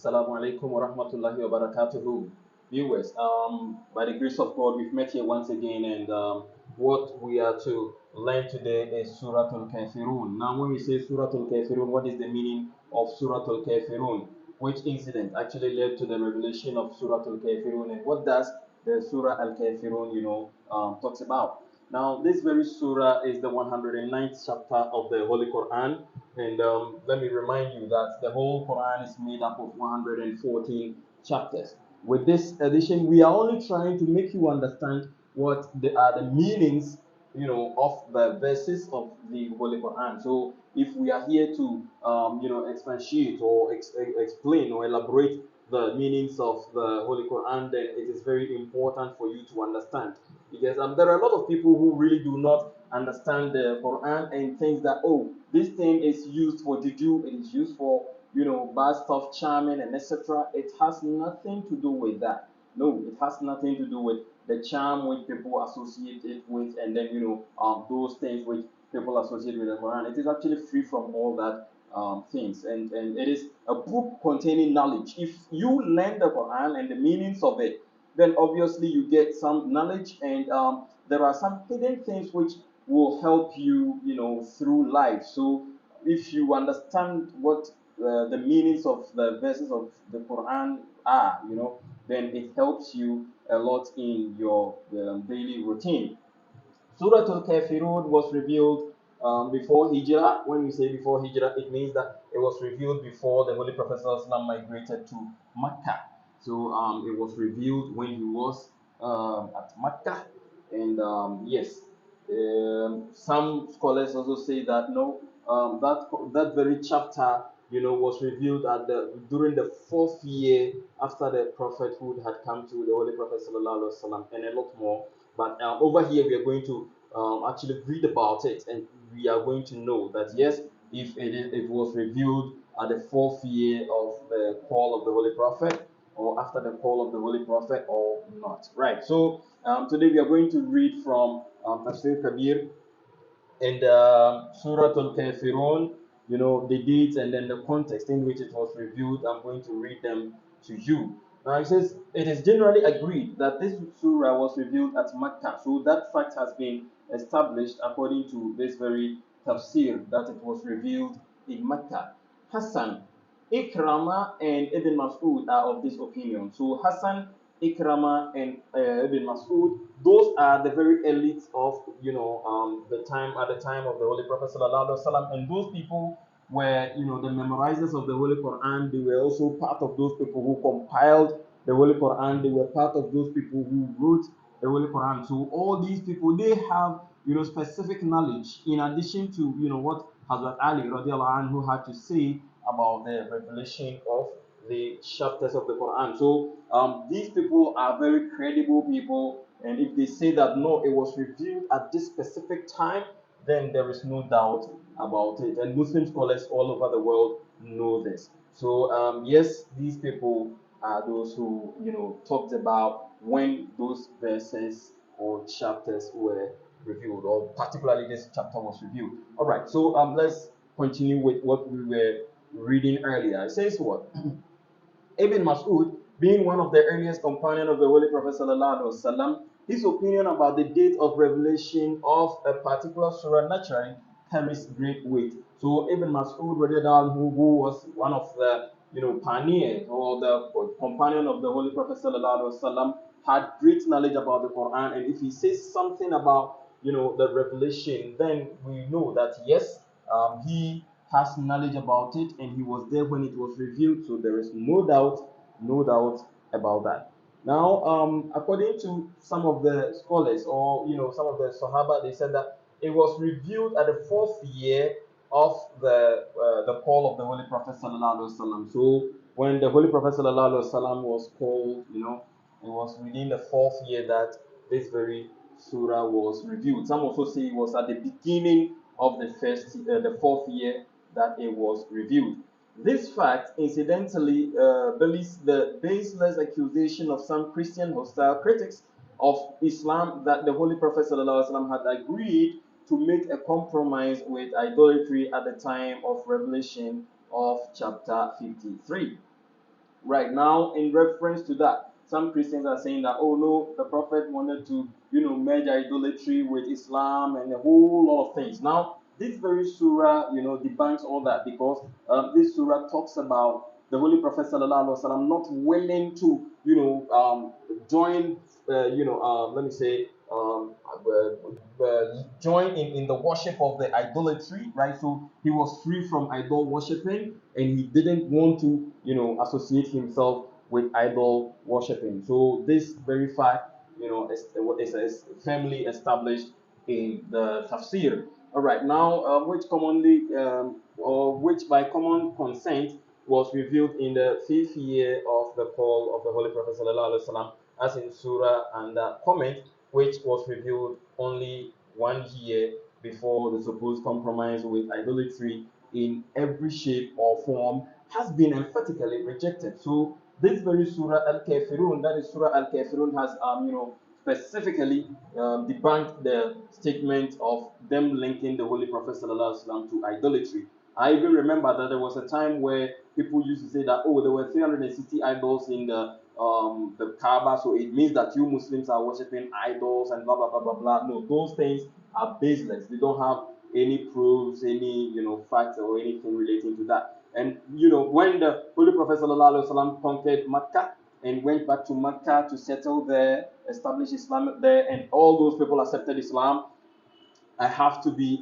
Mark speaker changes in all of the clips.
Speaker 1: Assalamu alaikum wa rahmatullahi wa barakatuhu. Viewers, by the grace of God, we've met here once again, and what we are to learn today is Surah Al-Kafirun. Now, when we say Surah Al-Kafirun, what is the meaning of Surah Al-Kafirun? Which incident actually led to the revelation of Surah Al-Kafirun, and what does the Surah Al-Kafirun, talks about? Now, this very surah is the 109th chapter of the Holy Quran, and let me remind you that the whole Quran is made up of 114 chapters. With this edition, we are only trying to make you understand what are the meanings, of the verses of the Holy Quran. So, if we are here to, expatiate or explain or elaborate the meanings of the Holy Quran, then it is very important for you to understand, because there are a lot of people who really do not understand the Quran and think that, oh, this thing is used for juju, it is used for bad stuff, charming and etc. It has nothing to do with that. No, it has nothing to do with the charm which people associate it with, and then those things which people associate with the Quran. It is actually free from all that things, and it is a book containing knowledge. If you learn the Quran and the meanings of it, then obviously you get some knowledge, and there are some hidden things which will help you, through life. So if you understand what the meanings of the verses of the Quran are, then it helps you a lot in your daily routine. Surah Al-Kafirun was revealed before Hijrah. When we say before Hijrah, it means that it was revealed before the Holy Prophet ﷺ migrated to Mecca. So it was revealed when he was at Mecca. And yes, some scholars also say that no, that very chapter, was revealed during the 4th year after the prophethood had come to the Holy Prophet ﷺ, and a lot more. But over here, we are going to actually read about it, and we are going to know that yes, if it was revealed at the 4th year of the call of the Holy Prophet, or after the call of the Holy Prophet, or not. Right. So today we are going to read from Tafsir Kabir and Surah Al-Kafirun, the dates and then the context in which it was revealed. I'm going to read them to you. Now it says, it is generally agreed that this surah was revealed at Mecca. So that fact has been established according to this very tafsir, that it was revealed in Mecca. Hassan, Ikrama, and Ibn Mas'ud are of this opinion. So Hassan, Ikrama, and Ibn Mas'ud, those are the very elites of the time, at the time of the Holy Prophet sallallahu alaihi wasallam, and those people were the memorizers of the Holy Quran. They were also part of those people who compiled the Holy Quran. They were part of those people who wrote the Holy Quran. So all these people, they have specific knowledge in addition to what Hazrat Ali radiallahu anhu had to say about the revelation of the chapters of the Quran. So these people are very credible people, and if they say that no, it was revealed at this specific time, then there is no doubt about it. And Muslim scholars all over the world know this. So yes, these people are those who talked about when those verses or chapters were revealed, or particularly this chapter was revealed. All right, so let's continue with what we were reading earlier. It says what? Ibn Mas'ud, being one of the earliest companions of the Holy Prophet ﷺ, his opinion about the date of revelation of a particular surah naturally carries great weight. So Ibn Mas'ud, who was one of the pioneers or the companion of the Holy Prophet ﷺ, had great knowledge about the Quran, and if he says something about the revelation, then we know that yes, he has knowledge about it, and he was there when it was revealed. So there is no doubt about that. Now, according to some of the scholars, or some of the Sahaba, they said that it was revealed at the 4th year of the call of the Holy Prophet sallallahu alaihi wasallam. So when the Holy Prophet sallallahu alaihi wasallam was called, it was within the 4th year that this very surah was revealed. Some also say it was at the beginning of the 4th year that it was revealed. This fact, incidentally, belies the baseless accusation of some Christian hostile critics of Islam that the Holy Prophet ﷺ had agreed to make a compromise with idolatry at the time of revelation of chapter 53. Right now, in reference to that, some Christians are saying that, oh no, the Prophet wanted to, merge idolatry with Islam and a whole lot of things. Now, this very surah, debunks all that, because this surah talks about the Holy Prophet sallallahu alaihi wasallam not willing to, join, let me say, join in the worship of the idolatry, right? So he was free from idol worshiping, and he didn't want to, associate himself with idol worshiping. So this very fact, is firmly established in the tafsir. All right, now, which commonly, or which by common consent was revealed in the fifth year of the call of the Holy Prophet sallallahu alaihi wasallam, as in Surah and comment, which was revealed only 1 year before the supposed compromise with idolatry in every shape or form has been emphatically rejected. So this very Surah Al-Kafirun, that is Surah Al-Kafirun, has specifically debunked the statement of them linking the Holy Prophet ﷺ to idolatry. I even remember that there was a time where people used to say that, oh, there were 360 idols in the Kaaba, so it means that you Muslims are worshiping idols and blah blah blah blah blah. No, those things are baseless. They don't have any proofs, any facts or anything relating to that. And when the Holy Prophet ﷺ conquered Mecca and went back to Mecca to settle there, establish Islam there, and all those people accepted Islam, I have to be,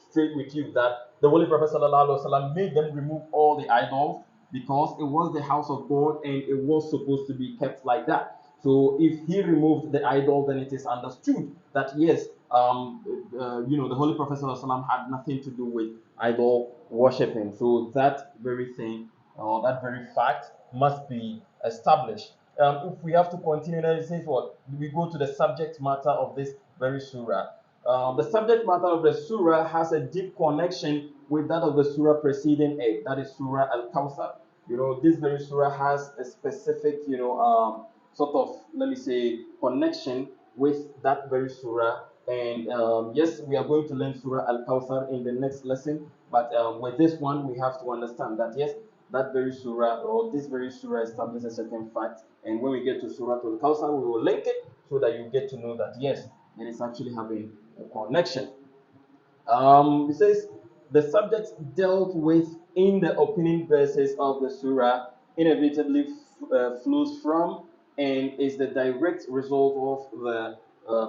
Speaker 1: straight with you that the Holy Prophet ﷺ made them remove all the idols, because it was the house of God and it was supposed to be kept like that. So if he removed the idol, then it is understood that yes, the Holy Prophet ﷺ had nothing to do with idol worshiping. So that very thing, or that very fact, must be established. If we have to continue, then it says what? We go to the subject matter of this very surah. The subject matter of the surah has a deep connection with that of the surah preceding it, that is Surah Al-Kawthar. This very surah has a specific, sort of, let me say, connection with that very surah. And yes, we are going to learn Surah Al-Kawthar in the next lesson, but with this one, we have to understand that yes, that very surah, or this very surah, establishes a certain fact. And when we get to Surah Al-Kawthar, we will link it so that you get to know that yes, it is actually having a connection. It says the subject dealt with in the opening verses of the surah inevitably flows from and is the direct result of the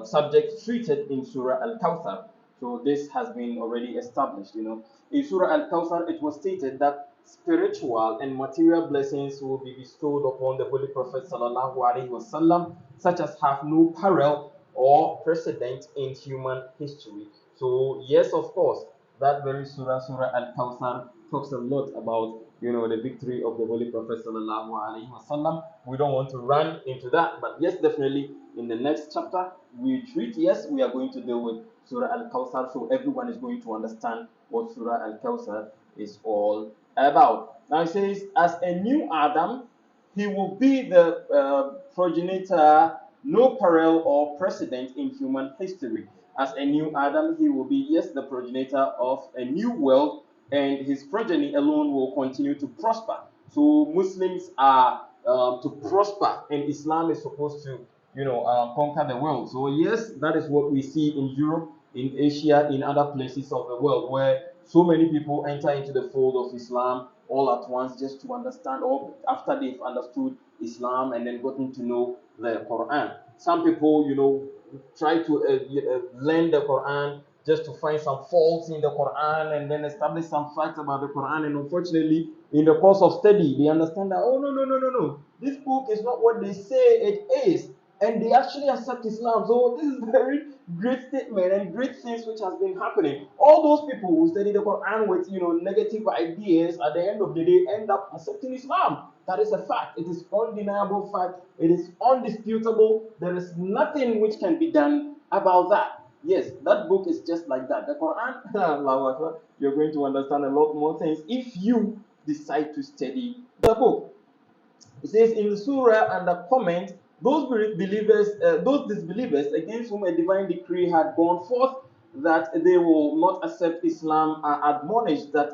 Speaker 1: subject treated in Surah Al-Kawthar. So this has been already established. In Surah Al-Kawthar, it was stated that spiritual and material blessings will be bestowed upon the Holy Prophet sallallahu alaihi wasallam, such as have no parallel or precedent in human history. So yes, of course, that very surah, Surah Al-Kawthar, talks a lot about the victory of the Holy Prophet sallallahu alaihi wasallam. We don't want to run into that, but yes, definitely in the next chapter we treat. Yes, we are going to deal with Surah Al-Kawthar, so everyone is going to understand what Surah Al-Kawthar is all about. Now it says, as a new Adam, he will be the progenitor, no parallel or precedent in human history. As a new Adam, he will be, yes, the progenitor of a new world, and his progeny alone will continue to prosper. So Muslims are to prosper, and Islam is supposed to, conquer the world. So yes, that is what we see in Europe, in Asia, in other places of the world, where so many people enter into the fold of Islam all at once, just to understand, or after they've understood Islam and then gotten to know the Quran. Some people, try to learn the Quran just to find some faults in the Quran and then establish some facts about the Quran. And unfortunately, in the course of study, they understand that, oh, no, no, no, no, no. This book is not what they say it is. And they actually accept Islam. So this is very great statement and great things which has been happening. All those people who study the Quran with negative ideas, at the end of the day end up accepting Islam. That is a fact. It is undeniable fact. It is undisputable. There is nothing which can be done about that. Yes, that book is just like that. The Quran, you're going to understand a lot more things if you decide to study the book. It says in the surah and the comment, those disbelievers against whom a divine decree had gone forth that they will not accept Islam are admonished that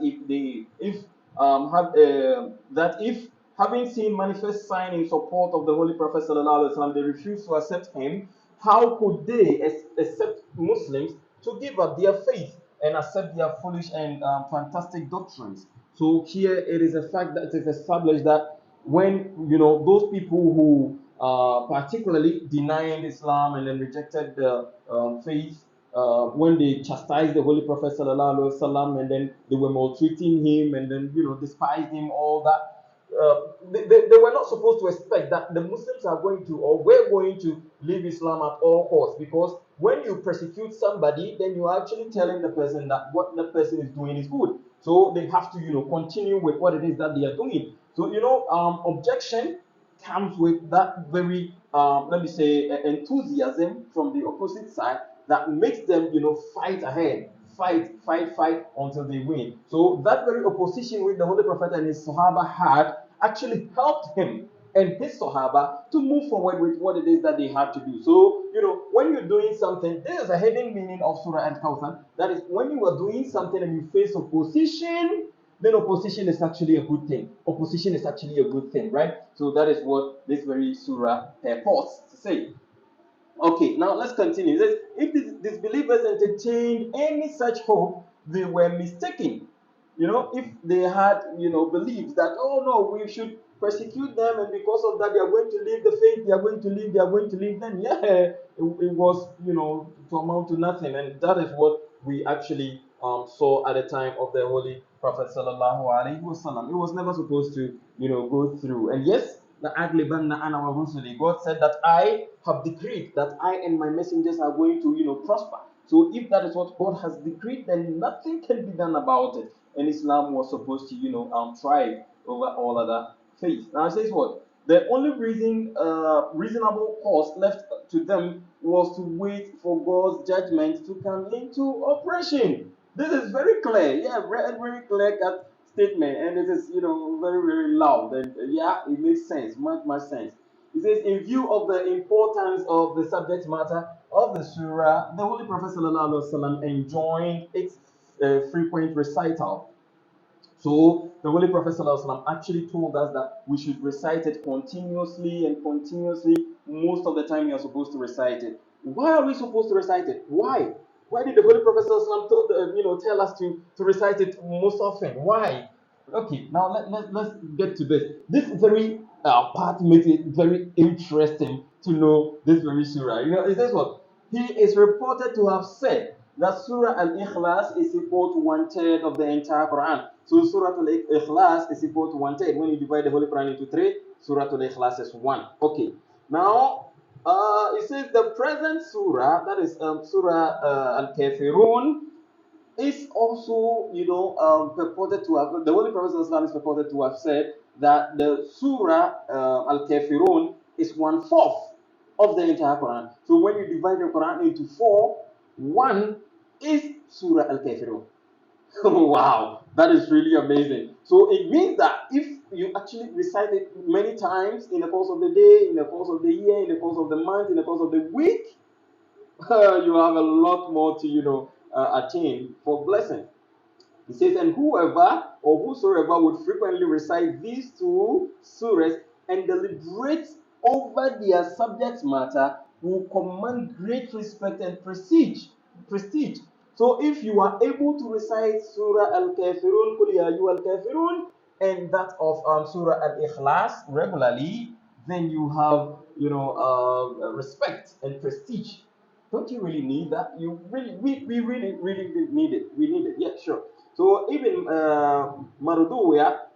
Speaker 1: if having seen manifest sign in support of the Holy Prophet sallallahu alaihi wasallam, they refused to accept him. How could they accept Muslims to give up their faith and accept their foolish and fantastic doctrines? So here it is a fact that it is established that when those people who particularly denying Islam and then rejected the faith, when they chastised the Holy Prophet sallallahu alaihi wasallam, and then they were maltreating him and then despised him, all that. They were not supposed to expect that the Muslims are going to, or we're going to, leave Islam at all costs, because when you persecute somebody, then you are actually telling the person that what the person is doing is good. So they have to continue with what it is that they are doing. So objection comes with that very let me say enthusiasm from the opposite side that makes them fight ahead, fight until they win. So that very opposition which the Holy Prophet and his Sahaba had actually helped him and his Sahaba to move forward with what it is that they had to do. So when you're doing something, there is a hidden meaning of Surah Al-Kawthar. That is, when you are doing something and you face opposition, then opposition is actually a good thing. Opposition is actually a good thing, right? So that is what this very surah purports to say. Okay, now let's continue. It says, if the disbelievers entertained any such hope, they were mistaken. If they had, believed that, oh no, we should persecute them, and because of that, they are going to leave the faith, they are going to leave, then yeah, it was, to amount to nothing. And that is what we actually saw at the time of the Holy Prophet sallallahu alaihi wasallam. It was never supposed to, go through. And yes, God said that I have decreed that I and my messengers are going to, prosper. So if that is what God has decreed, then nothing can be done about it. And Islam was supposed to, thrive over all other faiths. Now it says what? The only reasonable course left to them was to wait for God's judgment to come into operation. This is very clear. Yeah, very clear cut statement, and it is very, very loud, and yeah, it makes sense, much sense. It says, in view of the importance of the subject matter of the surah, the Holy Prophet ﷺ enjoined its frequent recital. So the Holy Prophet ﷺ actually told us that we should recite it continuously and continuously. Most of the time, you are supposed to recite it. Why are we supposed to recite it? Why? Why did the Holy Prophet ﷺ tell us to recite it most often? Why? Okay, now let's get to this. This very part makes it very interesting to know this very surah. It says what? He is reported to have said that Surah Al-Ikhlas is equal to 1/3 of the entire Quran. So Surah Al-Ikhlas is equal to 1/3. When you divide the Holy Quran into 3, Surah Al-Ikhlas is 1. Okay. Now, it says the present surah, that is Surah Al-Kafirun, is also, purported to have, the Holy Prophet ﷺ is purported to have said that the Surah Al-Kafirun is 1/4 of the entire Quran. So when you divide the Quran into 4, 1 is Surah Al-Kafirun. Wow, that is really amazing. So it means that if you actually recite it many times in the course of the day, in the course of the year, in the course of the month, in the course of the week, you have a lot more to attain for blessing. He says, and whoever or whosoever would frequently recite these two surahs and deliberate over their subject matter will command great respect and prestige. So if you are able to recite Surah Al-Kafirun, Qul Ya Ayyuhal Kafirun, and that of Surah Al-Ikhlas regularly, then you have respect and prestige. Don't you really need that? We really need it. We need it. Yeah, sure. So even Maruduya,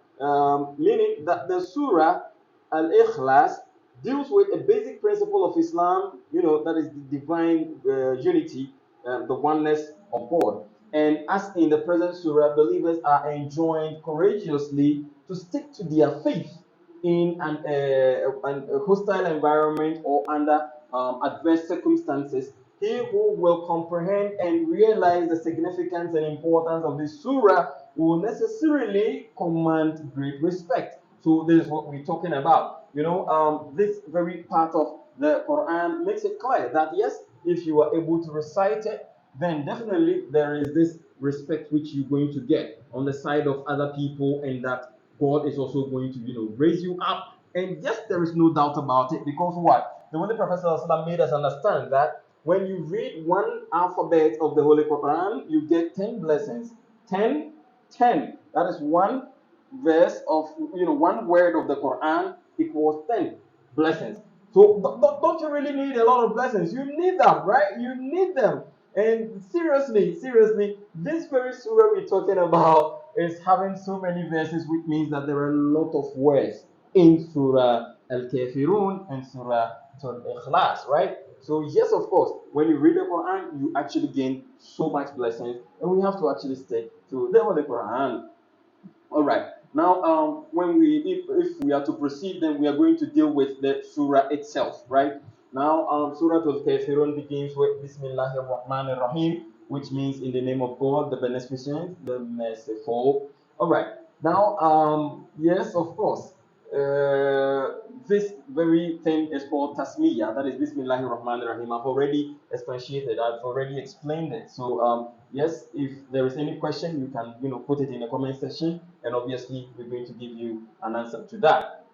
Speaker 1: meaning that the Surah Al-Ikhlas deals with a basic principle of Islam, that is the divine unity, the oneness of God. And as in the present surah, believers are enjoined courageously to stick to their faith in a hostile environment or under adverse circumstances. He who will comprehend and realize the significance and importance of this surah will necessarily command great respect. So this is what we're talking about. This very part of the Quran makes it clear that yes, if you are able to recite it, then definitely there is this respect which you're going to get on the side of other people, and that God is also going to, raise you up. And yes, there is no doubt about it, because what? The Holy Prophet ﷺ made us understand that when you read one alphabet of the Holy Quran, you get 10 blessings. 10, 10. That is one verse of, one word of the Quran equals 10 blessings. So don't you really need a lot of blessings? You need them, right? You need them. And seriously, this very surah we're talking about is having so many verses, which means that there are a lot of words in Surah Al-Kafirun and Surah Al-Ikhlas, right? So yes, of course, when you read the Quran, you actually gain so much blessings, and we have to actually stick to the Holy Quran. All right. Now, when if we are to proceed, then we are going to deal with the surah itself, right? Now, Surah Al-Kafirun begins with Bismillahir Rahmanir Rahim, which means in the name of God, the beneficent, the merciful. All right. Now, yes, of course, this very thing is called Tasmiyah. That is Bismillahir Rahmanir Rahim. I've already expatiated. I've already explained it. So, yes, if there is any question, you can put it in the comment section, and obviously we're going to give you an answer to that.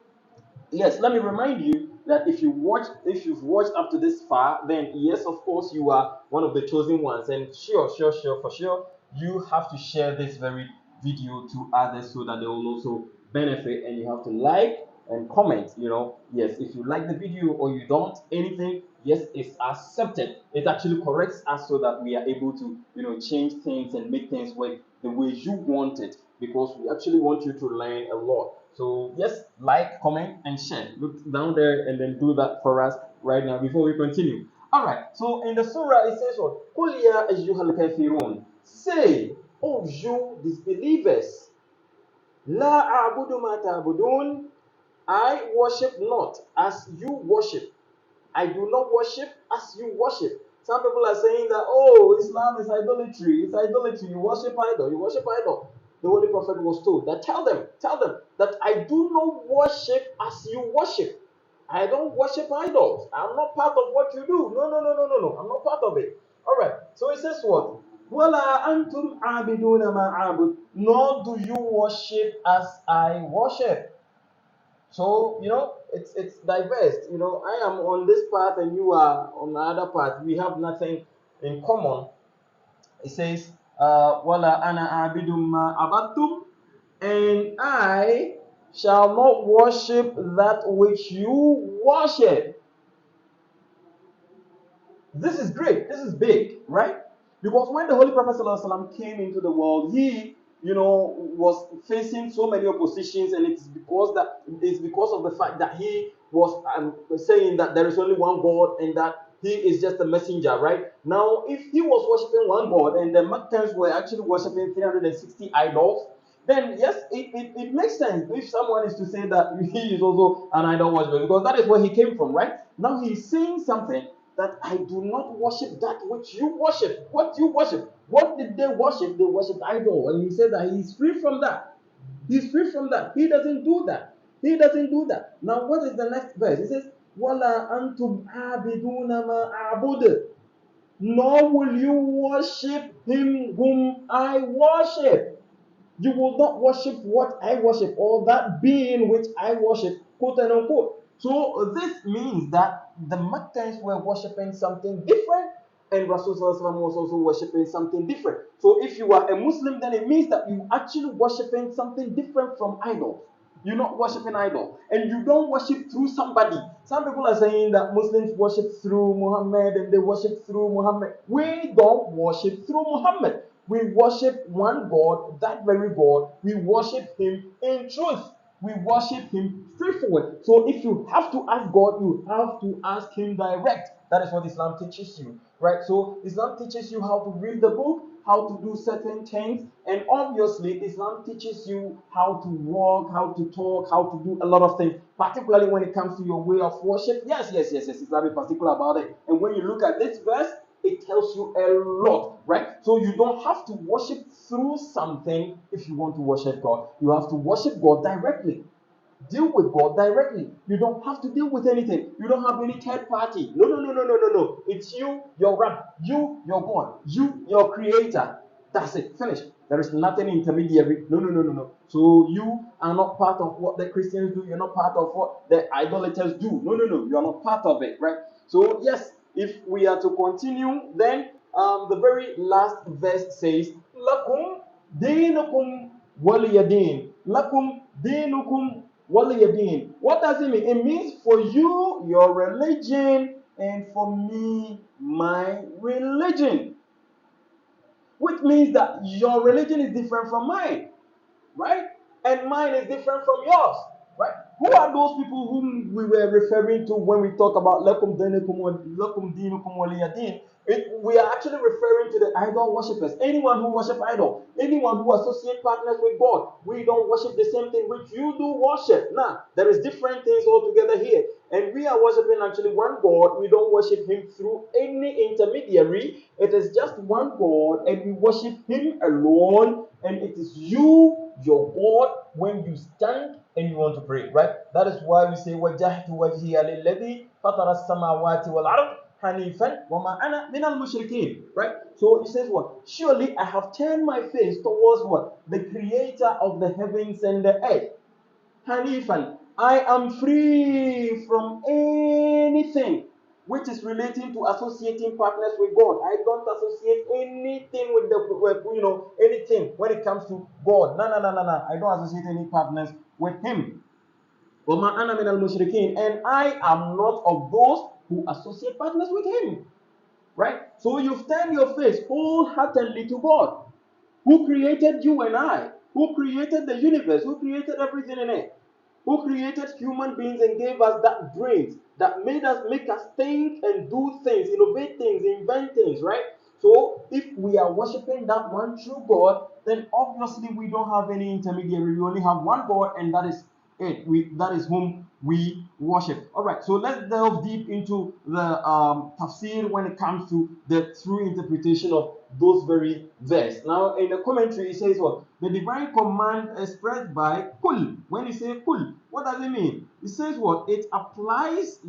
Speaker 1: Yes, let me remind you that if you've watched up to this far, then yes, of course, you are one of the chosen ones, and sure, for sure, you have to share this very video to others so that they will also benefit. And you have to like and comment. Yes, if you like the video or you don't, anything, yes, it's accepted. It actually corrects us so that we are able to change things and make things work the way you want it, because we actually want you to learn a lot. So yes, like, comment, and share. Look down there and then do that for us right now before we continue. All right. So in the surah it says what? "Qul ya ayyuhal kafirun." Say, "O you disbelievers, la a'budu ma ta'budun." I worship not as you worship. I do not worship as you worship. Some people are saying that, oh, Islam is idolatry. It's idolatry. You worship idol. You worship idol. The Holy Prophet was told that tell them that I do not worship as you worship. I don't worship idols. I'm not part of what you do. No. I'm not part of it. All right. So it says what? Wala antum abiduna ma'abud. Nor do you worship as I worship. So it's diverse. I am on this path and you are on the other path. We have nothing in common. It says, "Wala ana abidum ma abattum," and I shall not worship that which you worship. This is great. This is big, right? Because when the Holy Prophet ﷺ came into the world, he, was facing so many oppositions, and it's because of the fact that he was saying that there is only one God and that he is just a messenger, right? Now, if he was worshiping one God and the Meccans were actually worshiping 360 idols, then yes, it makes sense if someone is to say that he is also an idol worshiper, because that is where he came from, right? Now he's saying something that I do not worship that which you worship. What you worship? What did they worship? They worshiped idol, and he said that he's free from that. He's free from that. He doesn't do that. He doesn't do that. Now, what is the next verse? It says, "Wala antum abiduna ma a'bud." Nor will you worship him whom I worship. You will not worship what I worship, or that being which I worship, quote and unquote. So this means that the Meccans were worshiping something different, and Rasulullah was also worshiping something different. So if you are a Muslim, then it means that you actually worshiping something different from idols. You're not worshiping idol, and you don't worship through somebody. Some people are saying that Muslims worship through Muhammad and they worship through Muhammad. We don't worship through Muhammad. We worship one God, that very God. We worship him in truth. We worship him straightforward. So if you have to ask God, you have to ask him direct. That is what Islam teaches you, right? So Islam teaches you how to read the book, how to do certain things, and obviously Islam teaches you how to walk, how to talk, how to do a lot of things, particularly when it comes to your way of worship. Yes. Islam is particular about it. And when you look at this verse, it tells you a lot, right? So you don't have to worship through something if you want to worship God. You have to worship God directly. Deal with God directly. You don't have to deal with anything. You don't have any third party. No. It's you, your Rabb, you, your God, you, your Creator. That's it. Finish. There is nothing intermediary. No, no, no, no, no. So you are not part of what the Christians do. You're not part of what the idolaters do. No, no, no. You are not part of it, right? So yes, if we are to continue, then the very last verse says, "Lakum dinukum waliyadin." Lakum dinukum waliyadin. What does it mean? It means for you, your religion, and for me, my religion. Which means that your religion is different from mine, right? And mine is different from yours, right? Who are those people whom we were referring to when we talk about lakum dinukum waliyadin? We are actually referring to the idol worshippers. Anyone who worship idol, anyone who associate partners with God. We don't worship the same thing which you do worship. Now, there is different things altogether here. And we are worshiping actually one God. We don't worship him through any intermediary. It is just one God, and we worship him alone. And it is you, your God, when you stand and you want to pray, right? That is why we say, وَجَّهْتُ وَجْهِيَ لِلَّذِي فَطَرَ السَّمَاوَاتِ وَالْأَرْضِ حَنِيفًا وَمَا أَنَا مِنَ الْمُشْرِكِينَ, right? So it says what? Surely I have turned my face towards what? The creator of the heavens and the earth. Hanifan, I am free from anything which is relating to associating partners with God. I don't associate anything with anything when it comes to God. No, no, no, no, no. I don't associate any partners with him. وَمَا أَنَا مِنَ الْمُشْرِكِينَ, and I am not of those who associate partners with him. Right? So you've turned your face wholeheartedly to God, who created you and I, who created the universe, who created everything in it, who created human beings and gave us that brains that make us think and do things, innovate things, invent things, right? So if we are worshiping that one true God, then obviously we don't have any intermediary. We only have one God, and that is it. That is whom we worship. All right. So let's delve deep into the tafsir when it comes to the true interpretation of those very verse. Now, in the commentary, it says what? The divine command expressed by kul. When you say kul, what does it mean? It says what? It applies,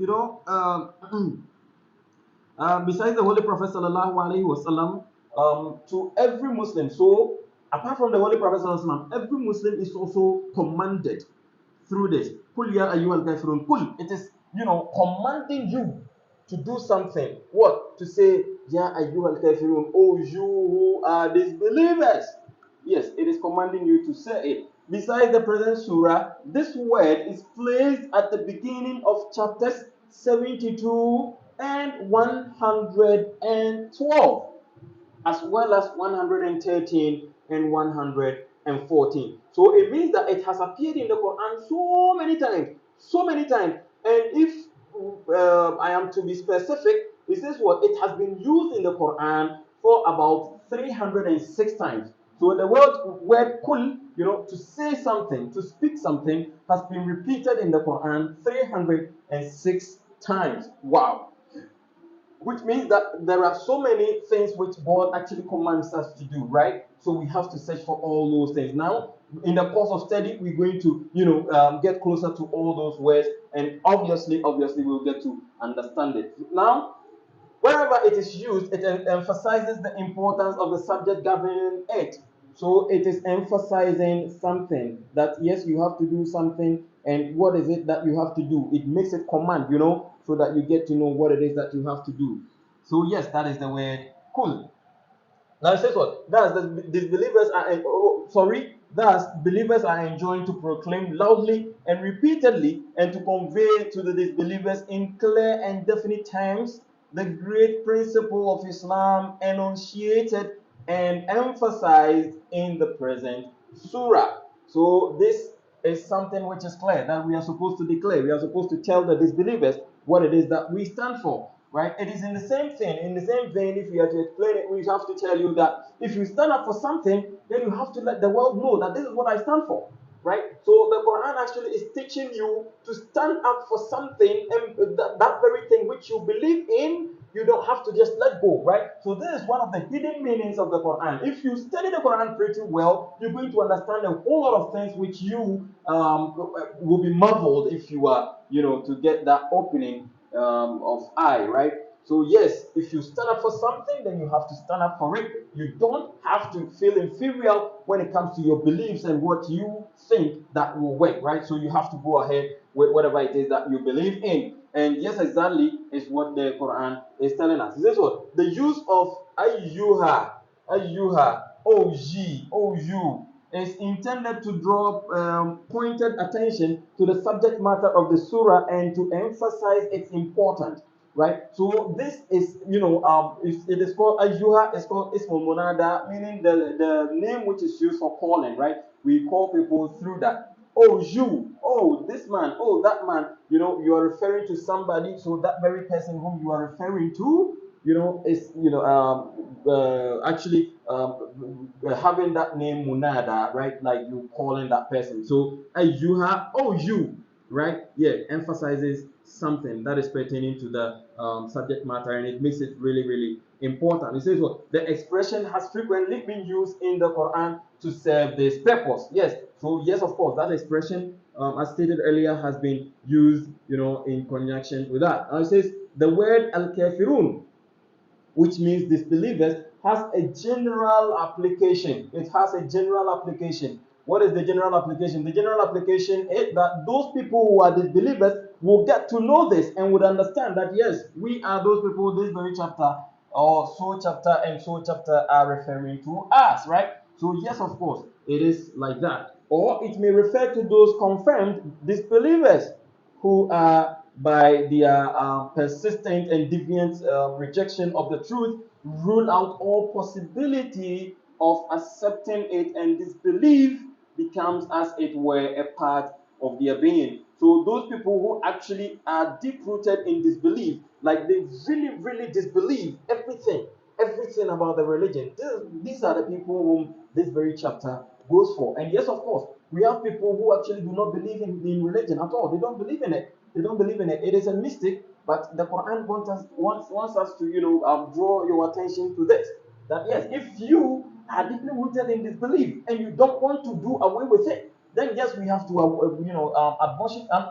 Speaker 1: besides the Holy Prophet sallallahu alaihi wasallam, to every Muslim. So, apart from the Holy Prophet sallallahu alaihi wasallam, every Muslim is also commanded through this. Kul ya ayyuhal kafirun. Kul. It is, commanding you to do something. What? To say, Ya ayyuhal kafirun, oh you who are disbelievers. Yes, it is commanding you to say it. Besides the present surah, this word is placed at the beginning of chapters 72 and 112, as well as 113 and 114. So it means that it has appeared in the Quran so many times. And if I am to be specific, it says what? It has been used in the Quran for about 306 times. So the word kul, to say something, to speak something, has been repeated in the Quran 306 times. Wow. Which means that there are so many things which God actually commands us to do, right? So we have to search for all those things. Now, in the course of study, we're going to, get closer to all those words, and obviously, we'll get to understand it. Now, wherever it is used, it emphasizes the importance of the subject governing it. So it is emphasizing something that yes, you have to do something, and what is it that you have to do? It makes it command, so that you get to know what it is that you have to do. So yes, that is the word kul. Now it says what? Thus believers are enjoined to proclaim loudly and repeatedly and to convey to the disbelievers in clear and definite terms the great principle of Islam enunciated and emphasized in the present surah. So this is something which is clear that we are supposed to declare. We are supposed to tell the disbelievers what it is that we stand for. Right? It is in the same vein, if we are to explain it, we have to tell you that if you stand up for something, then you have to let the world know that this is what I stand for. Right? So the Quran actually is teaching you to stand up for something, and that very thing which you believe in, you don't have to just let go, right? So this is one of the hidden meanings of the Quran. If you study the Quran pretty well, you're going to understand a whole lot of things which you will be marveled if you are, to get that opening of eye, right? So yes, if you stand up for something, then you have to stand up for it. You don't have to feel inferior when it comes to your beliefs and what you think that will work, right? So you have to go ahead with whatever it is that you believe in. And yes, exactly is what the Quran is telling us. It says what? The use of ayyuha, oh ye, oh you, is intended to draw pointed attention to the subject matter of the surah and to emphasize its importance, right? So this is, it is called ayyuha, it's called ismul munada, meaning the name which is used for calling, right? We call people through that. Oh, you, oh, this man, oh, that man, you are referring to somebody, so that very person whom you are referring to, is, actually having that name munada, right? Like you calling that person. So ayyuha, oh, you, right? Yeah, emphasizes something that is pertaining to the subject matter, and it makes it really, really important. It says what? The expression has frequently been used in the Quran to serve this purpose. Yes, so yes, of course, that expression, as stated earlier, has been used, in conjunction with that. It says the word al-kafirun, which means disbelievers, has a general application. It has a general application. What is the general application? The general application is that those people who are disbelievers will get to know this and would understand that yes, we are those people this very chapter or so chapter and so chapter are referring to us, right? So yes, of course, it is like that. Or it may refer to those confirmed disbelievers who are by their persistent and deviant rejection of the truth, rule out all possibility of accepting it, and disbelief becomes, as it were, a part of their being. So those people who actually are deep rooted in disbelief, like they really, really disbelieve everything about the religion. These are the people whom this very chapter goes for. And yes, of course, we have people who actually do not believe in religion at all. They don't believe in it. They don't believe in it. It is a mistake, but the Quran wants us to, draw your attention to this. That yes, if you are deeply rooted in disbelief and you don't want to do away with it, then yes, we have to,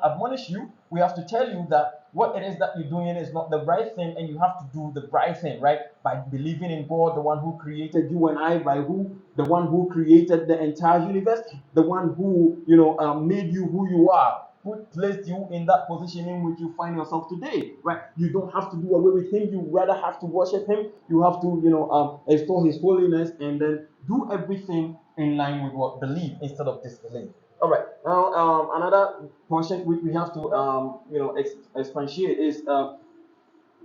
Speaker 1: admonish you. We have to tell you that what it is that you're doing is not the right thing, and you have to do the right thing, right? By believing in God, the one who created you and I, the one who created the entire universe, the one who, made you who you are, who placed you in that position in which you find yourself today, right? You don't have to do away with him. You rather have to worship him. You have to, extol his holiness, and then do everything in line with what belief instead of disbelief. All right. Now, another portion which we have to, expatiate is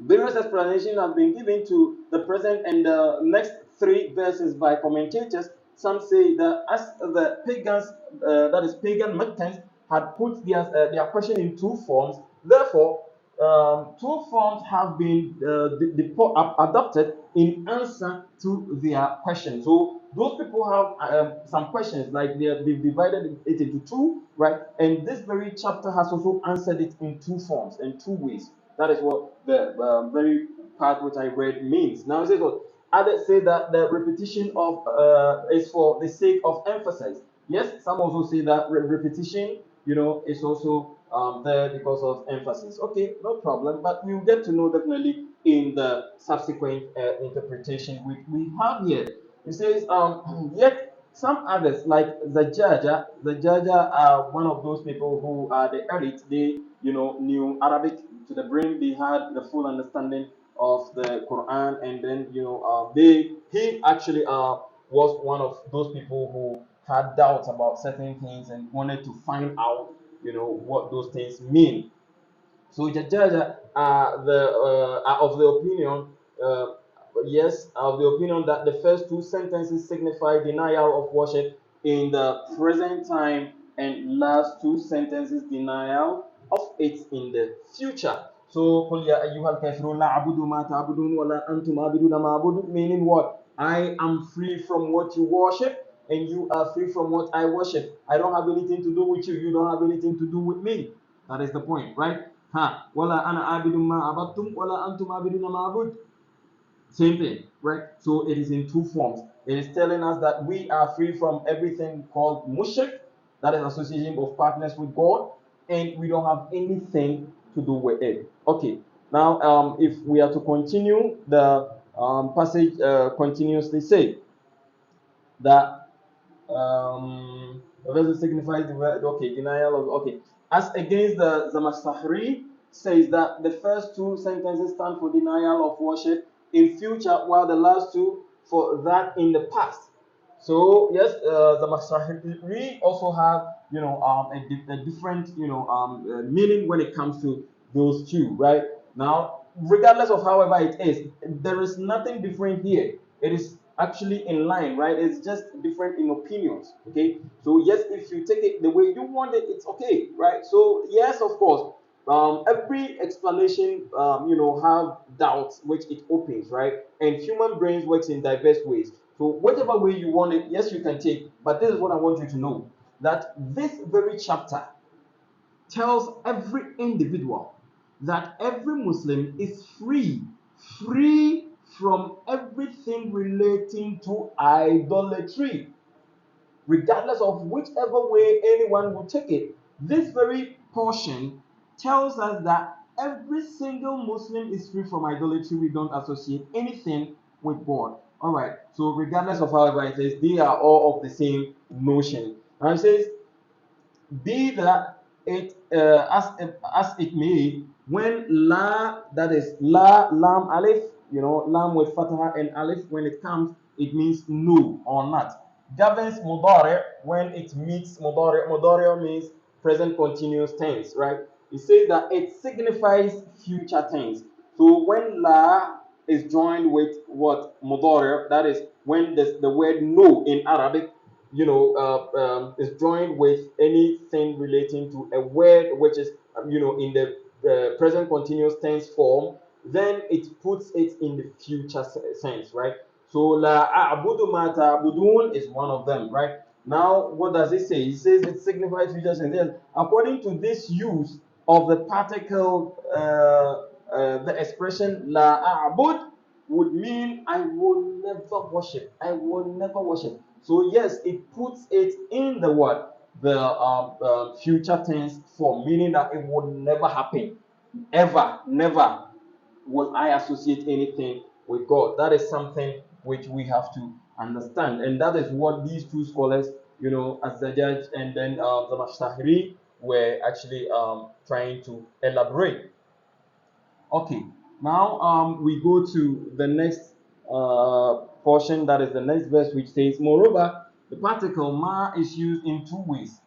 Speaker 1: various explanations have been given to the present and the next three verses by commentators. Some say that as the pagans, that is pagan Meccans, had put their question in two forms, therefore two forms have been adopted in answer to their question. So those people have some questions, like they've divided it into two, right? And this very chapter has also answered it in two forms, in two ways. That is what the very part which I read means. Now it says what others say that the repetition of is for the sake of emphasis. Yes, some also say that repetition, is also there because of emphasis. Okay, no problem. But we'll get to know definitely in the subsequent interpretation we have here. It says, yet some others, like the Jaja are one of those people who are the elite. They, knew Arabic to the brim. They had the full understanding of the Quran, and then, he actually was one of those people who had doubts about certain things and wanted to find out, what those things mean. So Jajaja are of the opinion, uh, yes, of the opinion that the first two sentences signify denial of worship in the present time, and last two sentences denial of it in the future. So قل يا أيها الكافرون لا أعبد ما تعبدون ولا أنتم عابدون ما أعبد, meaning what? I am free from what you worship, and you are free from what I worship. I don't have anything to do with you. You don't have anything to do with me. That is the point, right? Ha. Wala ana abidun ma abattum, wala antum abiduna ma abud. Same thing, right? So it is in two forms. It is telling us that we are free from everything called mushrik, that is association of partners with God, and we don't have anything to do with it. Okay. Now, if we are to continue, the passage continuously say that verse signifies the word, okay, denial of, okay. As against the Zamasahri says that the first two sentences stand for denial of worship in future, while the last two for that in the past. So yes, the Masahri also have, a different, meaning when it comes to those two, right? Now, regardless of however it is, there is nothing different here. It is actually in line, right? It's just different in opinions, okay? So yes, if you take it the way you want it, it's okay, right? So yes, of course, every explanation, have doubts which it opens, right? And human brains works in diverse ways. So whatever way you want it, yes, you can take. But this is what I want you to know: that this very chapter tells every individual that every Muslim is free from everything relating to idolatry, regardless of whichever way anyone will take it. This very portion tells us that every single Muslim is free from idolatry. We don't associate anything with God. All right. So regardless of however it is, they are all of the same notion. And it says, be that it as it may, when la, that is la lam alif, lam with fatha and alif, when it comes, it means no or not. Governs mudari when it meets mudari. Mudari means present continuous tense, right? It says that it signifies future tense. So when la is joined with what mudari, that is when the word no in Arabic, is joined with anything relating to a word which is, in the present continuous tense form, then it puts it in the future sense, right? So la a'budu ma ta'budun is one of them, right? Now, what does it say? It says it signifies future tense. Yes, according to this use of the particle, the expression la a'bud would mean I will never worship. I will never worship. So yes, it puts it in the what? The future tense form, meaning that it would never happen. Ever, never will I associate anything with God. That is something which we have to understand. And that is what these two scholars, as the judge and then the Mashtahiri, were actually trying to elaborate. Okay, now we go to the next portion, that is the next verse, which says, moreover, the particle ma is used in two ways.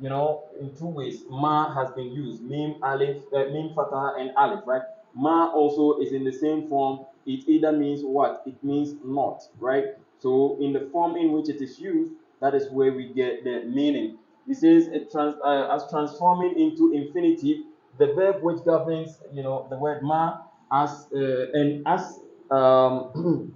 Speaker 1: In two ways, ma has been used: mim, alif, mim, fatah, and alif, right? Ma also is in the same form. It either means what? It means not, right? So in the form in which it is used, that is where we get the meaning. It says as transforming into infinitive, the verb which governs, the word ma, as and as um,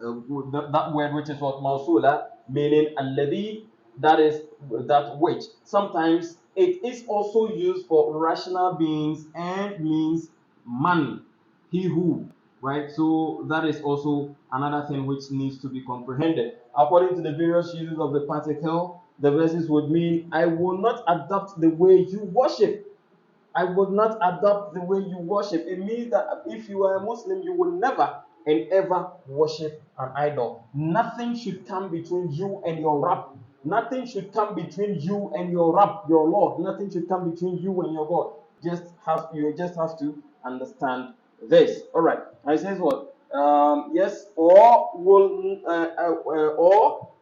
Speaker 1: that word which is what mausula, meaning alladhi, that is that which. Sometimes it is also used for rational beings and means man, he who, right? So that is also another thing which needs to be comprehended. According to the various uses of the particle, the verses would mean I will not adopt the way you worship. I would not adopt the way you worship. It means that if you are a Muslim, you will never and ever worship an idol. Nothing should come between you and your Rabb. Nothing should come between you and your Rabb, your Lord. Nothing should come between you and your God. You just have to understand this. All right. I says what? Yes, or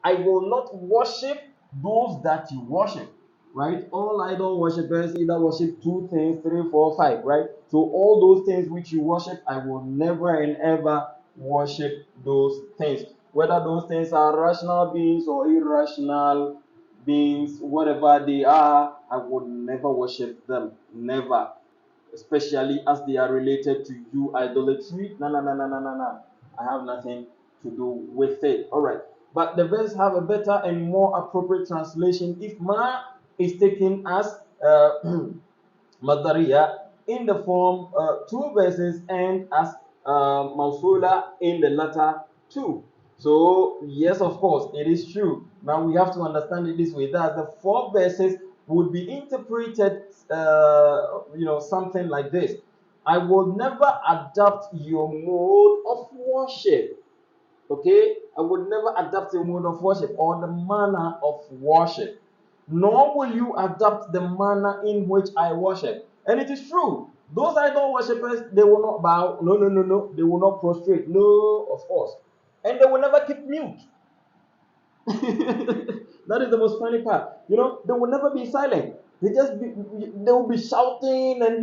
Speaker 1: I will not worship those that you worship, right? All idol worshippers either worship two things, three, four, five, right? So all those things which you worship, I will never and ever worship those things. Whether those things are rational beings or irrational beings, whatever they are, I would never worship them. Never. Especially as they are related to you, idolatry. No, no, no, no, no, no, no. I have nothing to do with it. All right. But the verse have a better and more appropriate translation if ma is taken as Madariya in the form two verses and as Mausula in the latter two. So yes, of course, it is true. Now we have to understand it this way: that the four verses would be interpreted, something like this. I will never adapt your mode of worship. Okay? I would never adapt your mode of worship or the manner of worship. Nor will you adapt the manner in which I worship. And it is true. Those idol worshippers, they will not bow. No, no, no, no. They will not prostrate. No, of course. And they will never keep mute. That is the most funny part. They will never be silent. They will be shouting and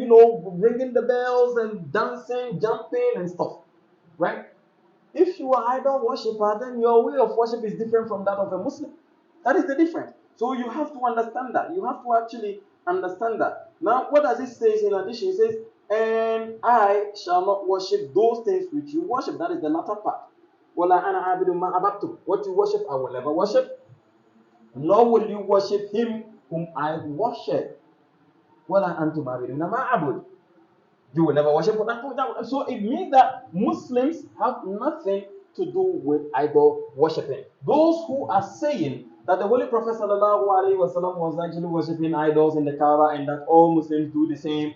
Speaker 1: ringing the bells and dancing, jumping and stuff. Right? If you are idol worshiper, then your way of worship is different from that of a Muslim. That is the difference. So you have to understand that. You have to actually understand that. Now, what does it say in addition? It says, and I shall not worship those things which you worship. That is the latter part. What you worship, I will never worship. Nor will you worship him whom I worship. You will never worship. So it means that Muslims have nothing to do with idol worshipping. Those who are saying that the Holy Prophet ﷺ was actually worshipping idols in the Kaaba and that all Muslims do the same,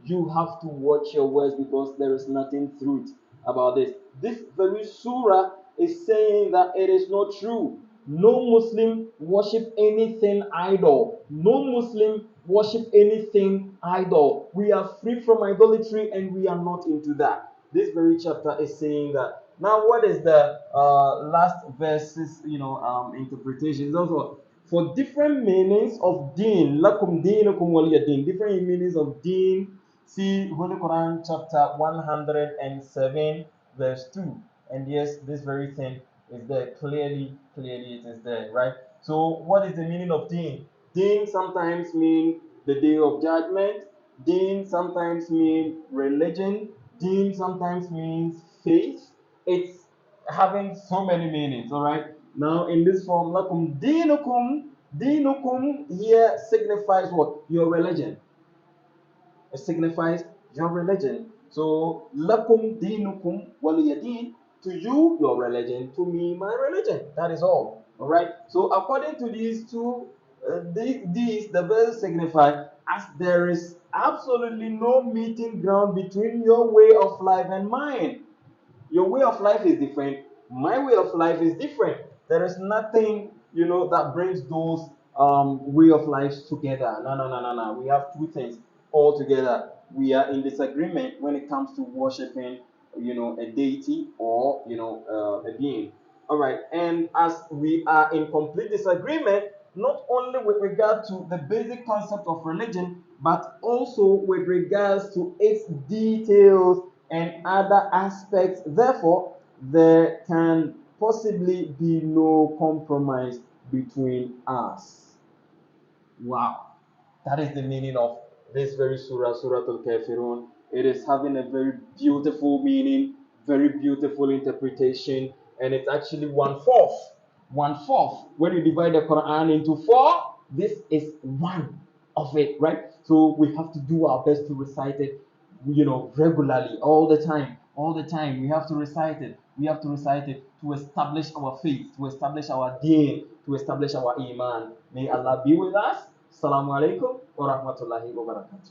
Speaker 1: you have to watch your words because there is nothing truth about this. This very surah is saying that it is not true. No Muslim worship anything idol. No Muslim worship anything idol. We are free from idolatry and we are not into that. This very chapter is saying that. Now, what is the last verses, interpretation? Also, for different meanings of deen, lakum deenukum waliya deen, different meanings of deen. See Holy Quran chapter 107 verse 2. And yes, this very thing is there. Clearly it is there, right? So what is the meaning of deen? Deen sometimes means the day of judgment. Deen sometimes means religion. Deen sometimes means faith. It's having so many meanings, all right? Now in this form, lakum dinukum, dinukum here signifies what? Your religion. It signifies your religion. So, lakum dinukum waliyadin, to you, your religion, to me, my religion. That is all. All right. So, according to these two, the verse signify as there is absolutely no meeting ground between your way of life and mine. Your way of life is different. My way of life is different. There is nothing, that brings those way of lives together. No, no, no, no, no. We have two things all together. We are in disagreement when it comes to worshiping, a deity or, a being. All right. And as we are in complete disagreement, not only with regard to the basic concept of religion, but also with regards to its details and other aspects. Therefore, there can possibly be no compromise between us. Wow. That is the meaning of this very surah, Surah Al-Kafirun. It is having a very beautiful meaning, very beautiful interpretation, and it's actually one-fourth. One-fourth. When you divide the Quran into four, this is one of it, right? So we have to do our best to recite it, regularly, all the time. We have to recite it. We have to recite it to establish our faith, to establish our deen, to establish our iman. May Allah be with us. Assalamu alaikum wa rahmatullahi wa barakatuh.